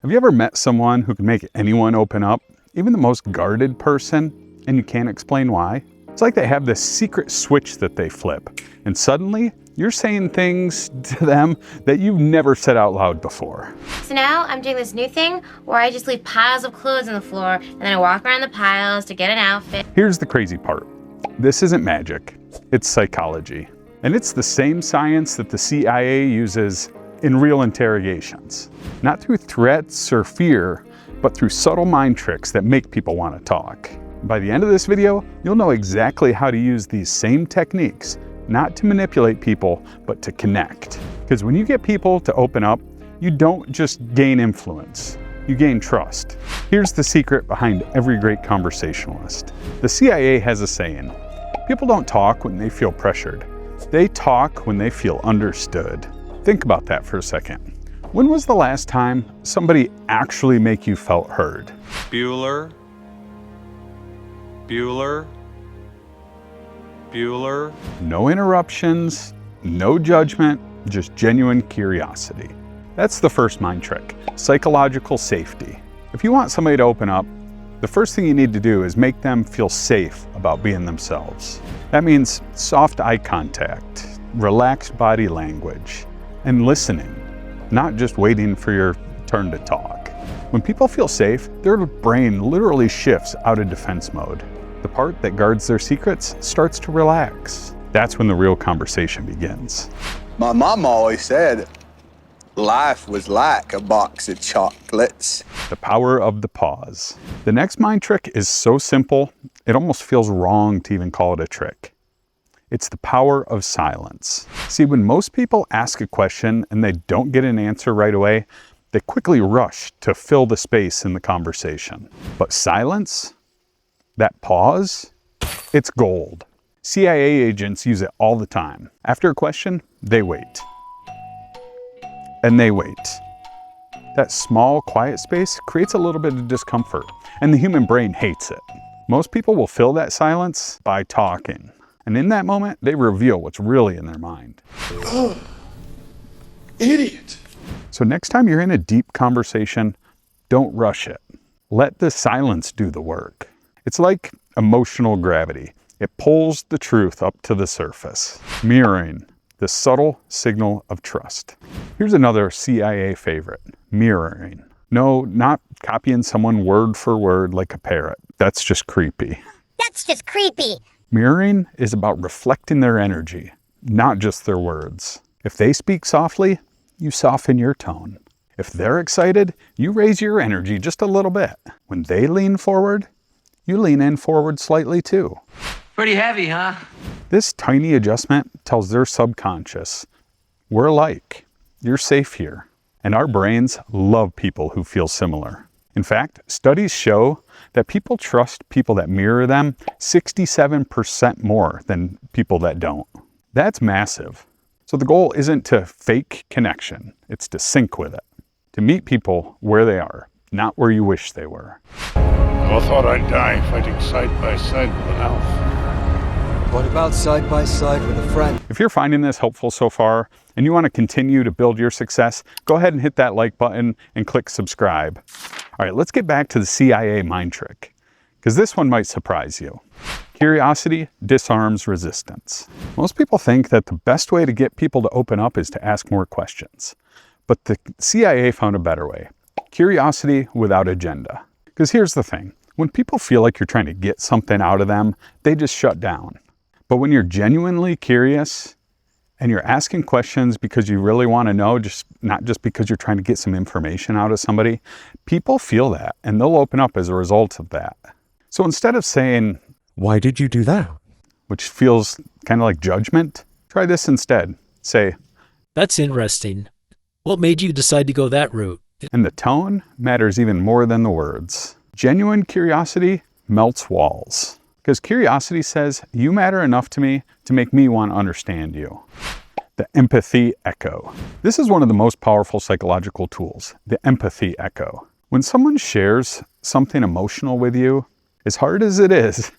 Have you ever met someone who can make anyone open up, even the most guarded person, and you can't explain why? It's like they have this secret switch that they flip, and suddenly you're saying things to them that you've never said out loud before. So now I'm doing this new thing where I just leave piles of clothes on the floor and then I walk around the piles to get an outfit. Here's the crazy part. This isn't magic, it's psychology. And it's the same science that the CIA uses in real interrogations. Not through threats or fear, but through subtle mind tricks that make people want to talk. By the end of this video, you'll know exactly how to use these same techniques, not to manipulate people, but to connect. Because when you get people to open up, you don't just gain influence, you gain trust. Here's the secret behind every great conversationalist. The CIA has a saying, people don't talk when they feel pressured. They talk when they feel understood. Think about that for a second. When was the last time somebody actually make you felt heard? Bueller. No interruptions, no judgment, just genuine curiosity. That's the first mind trick, psychological safety. If you want somebody to open up, the first thing you need to do is make them feel safe about being themselves. That means soft eye contact, relaxed body language, and listening, not just waiting for your turn to talk. When people feel safe, their brain literally shifts out of defense mode. The part that guards their secrets starts to relax. That's when the real conversation begins. My mom always said life was like a box of chocolates. The power of the pause. The next mind trick is so simple, it almost feels wrong to even call it a trick. It's the power of silence. See, when most people ask a question and they don't get an answer right away, they quickly rush to fill the space in the conversation. But silence, that pause, it's gold. CIA agents use it all the time. After a question, they wait. And they wait. That small, quiet space creates a little bit of discomfort, and the human brain hates it. Most people will fill that silence by talking. And in that moment, they reveal what's really in their mind. Idiot. So next time you're in a deep conversation, don't rush it. Let the silence do the work. It's like emotional gravity. It pulls the truth up to the surface. Mirroring, the subtle signal of trust. Here's another CIA favorite, mirroring. No, not copying someone word for word like a parrot. That's just creepy. That's just creepy. Mirroring is about reflecting their energy, not just their words. If they speak softly, you soften your tone. If they're excited, you raise your energy just a little bit. When they lean forward, you lean in forward slightly too. Pretty heavy, huh? This tiny adjustment tells their subconscious, we're alike, you're safe here. And our brains love people who feel similar. In fact, studies show that people trust people that mirror them 67% more than people that don't. That's massive. So the goal isn't to fake connection, it's to sync with it. To meet people where they are, not where you wish they were. I thought I'd die fighting side by side with an elf. What about side by side with a friend? If you're finding this helpful so far and you want to continue to build your success, go ahead and hit that like button and click subscribe. All right, let's get back to the CIA mind trick, because this one might surprise you. Curiosity disarms resistance. Most people think that the best way to get people to open up is to ask more questions. But the CIA found a better way. Curiosity without agenda. Because here's the thing. When people feel like you're trying to get something out of them, they just shut down. But when you're genuinely curious and you're asking questions because you really want to know, not just because you're trying to get some information out of somebody, people feel that and they'll open up as a result of that. So instead of saying, Why did you do that? which feels kind of like judgment, try this instead. Say, That's interesting. What made you decide to go that route? and the tone matters even more than the words. Genuine curiosity melts walls. Because curiosity says, you matter enough to me to make me want to understand you. The empathy echo. This is one of the most powerful psychological tools, the empathy echo. When someone shares something emotional with you, as hard as it is,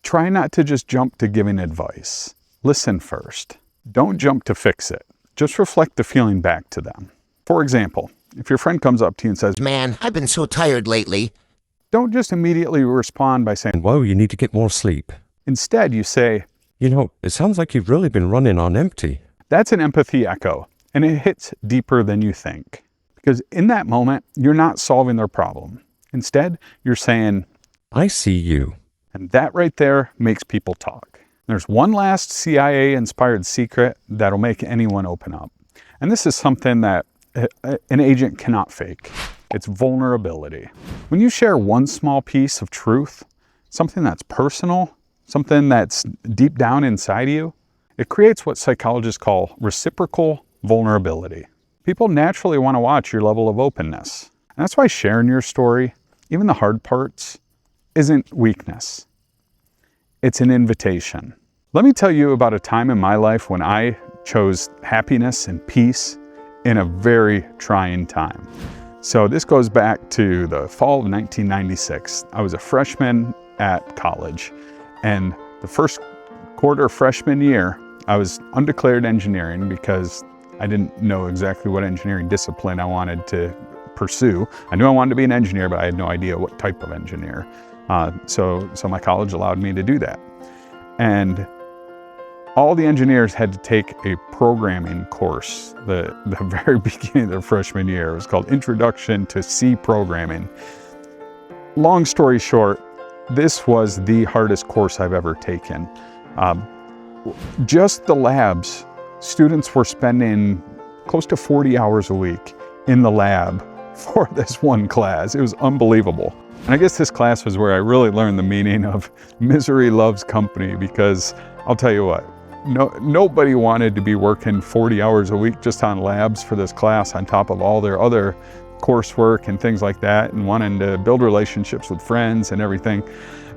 try not to just jump to giving advice. Listen first. Don't jump to fix it. Just reflect the feeling back to them. For example, If your friend comes up to you and says, Man, I've been so tired lately. don't just immediately respond by saying, Whoa, you need to get more sleep. instead you say, You know, it sounds like you've really been running on empty. that's an empathy echo, and it hits deeper than you think. Because in that moment, you're not solving their problem. Instead, you're saying, I see you. and that right there makes people talk. There's one last CIA-inspired secret that'll make anyone open up. And this is something that an agent cannot fake. It's vulnerability. When you share one small piece of truth, something that's personal, something that's deep down inside you, it creates what psychologists call reciprocal vulnerability. People naturally want to watch your level of openness. And that's why sharing your story, even the hard parts, isn't weakness. It's an invitation. Let me tell you about a time in my life when I chose happiness and peace in a very trying time. So this goes back to the fall of 1996. I was a freshman at college, and the first quarter freshman year, I was undeclared engineering because I didn't know exactly what engineering discipline I wanted to pursue. I knew I wanted to be an engineer, but I had no idea what type of engineer. So my college allowed me to do that. And all the engineers had to take a programming course the very beginning of their freshman year. It was called Introduction to C Programming. Long story short, this was the hardest course I've ever taken. Just the labs, students were spending close to 40 hours a week in the lab for this one class. It was unbelievable. And I guess this class was where I really learned the meaning of misery loves company, because I'll tell you what, nobody wanted to be working 40 hours a week just on labs for this class on top of all their other coursework and things like that, and wanting to build relationships with friends and everything.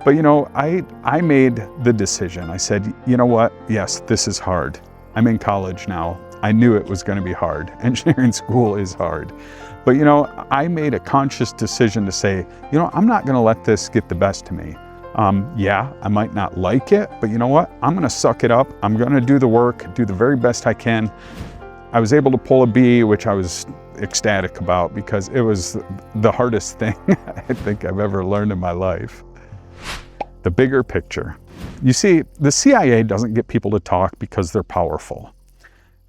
But you know, I made the decision. I said, you know what? Yes, this is hard. I'm in college now. I knew it was going to be hard. Engineering school is hard. But you know, I made a conscious decision to say, you know, I'm not going to let this get the best of me. Yeah, I might not like it, but you know what? I'm going to suck it up. I'm going to do the work, do the very best I can. I was able to pull a B, which I was ecstatic about, because it was the hardest thing I think I've ever learned in my life. The bigger picture. You see, the CIA doesn't get people to talk because they're powerful.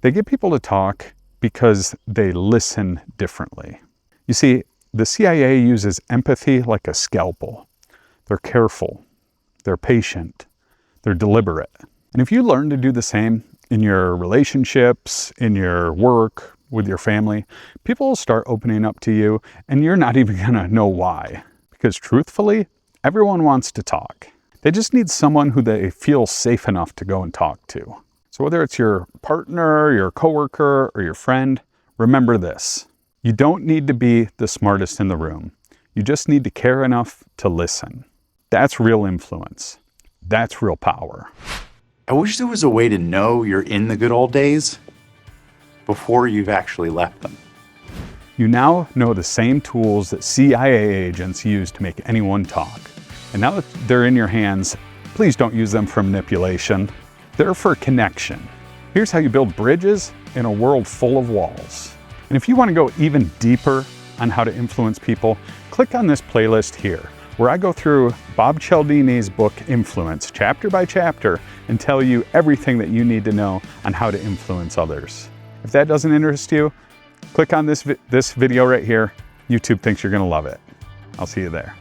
They get people to talk because they listen differently. You see, the CIA uses empathy like a scalpel. They're careful, they're patient, they're deliberate. And if you learn to do the same in your relationships, in your work, with your family, people will start opening up to you, and you're not even gonna know why. Because truthfully, everyone wants to talk. They just need someone who they feel safe enough to go and talk to. So whether it's your partner, your coworker, or your friend, remember this. You don't need to be the smartest in the room. You just need to care enough to listen. That's real influence. That's real power. I wish there was a way to know you're in the good old days before you've actually left them. You now know the same tools that CIA agents use to make anyone talk. And now that they're in your hands, please don't use them for manipulation. They're for connection. Here's how you build bridges in a world full of walls. And if you want to go even deeper on how to influence people, click on this playlist here, where I go through Bob Cialdini's book, Influence, chapter by chapter, and tell you everything that you need to know on how to influence others. If that doesn't interest you, click on this video right here. YouTube thinks you're going to love it. I'll see you there.